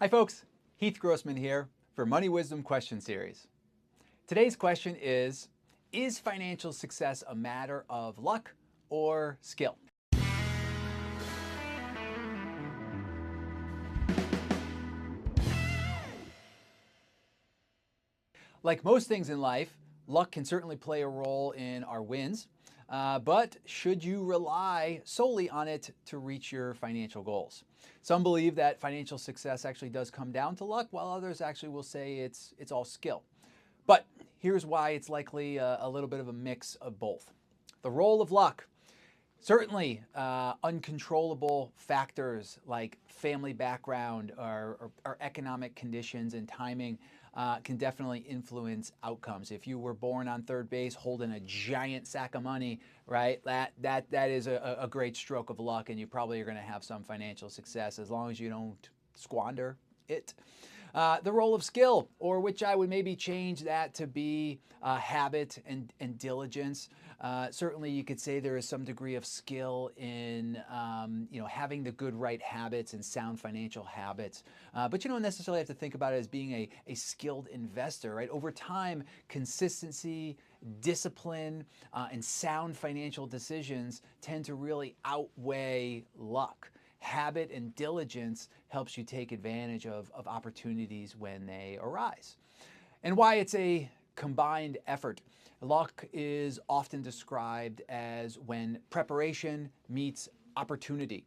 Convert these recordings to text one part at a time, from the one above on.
Hi folks, Heath Grossman here for Money Wisdom Question Series. Today's question is financial success a matter of luck or skill? Like most things in life, luck can certainly play a role in our wins, but should you rely solely on it to reach your financial goals? Some believe that financial success actually does come down to luck, while others actually will say it's all skill. But here's why it's likely a little bit of a mix of both. The role of luck. Certainly, uncontrollable factors like family background or economic conditions and timing can definitely influence outcomes. If you were born on third base holding a giant sack of money, right, that is a great stroke of luck, and you probably are going to have some financial success as long as you don't squander it. The role of skill, or which I would maybe change that to be habit and diligence. Certainly, you could say there is some degree of skill in having the good right habits and sound financial habits, but you don't necessarily have to think about it as being a skilled investor, right? Over time, consistency, discipline, and sound financial decisions tend to really outweigh luck. Habit and diligence helps you take advantage of opportunities when they arise. And why it's a combined effort. Luck is often described as when preparation meets opportunity.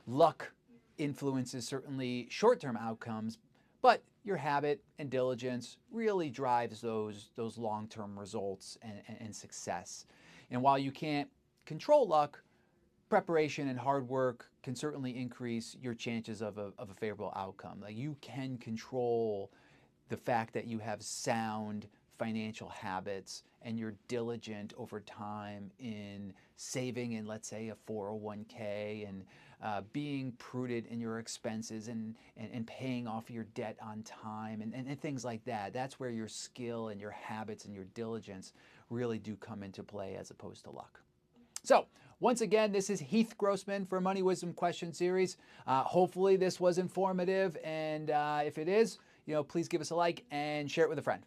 Luck influences certainly short-term outcomes, but your habit and diligence really drives those long-term results and success. And while you can't control luck, preparation and hard work can certainly increase your chances of a favorable outcome. Like, you can control the fact that you have sound financial habits and you're diligent over time in saving in, let's say, a 401k and being prudent in your expenses and paying off your debt on time and things like that. That's where your skill and your habits and your diligence really do come into play as opposed to luck. So, once again, this is Heath Grossman for Money Wisdom Question Series. Hopefully this was informative, and if it is, please give us a like and share it with a friend.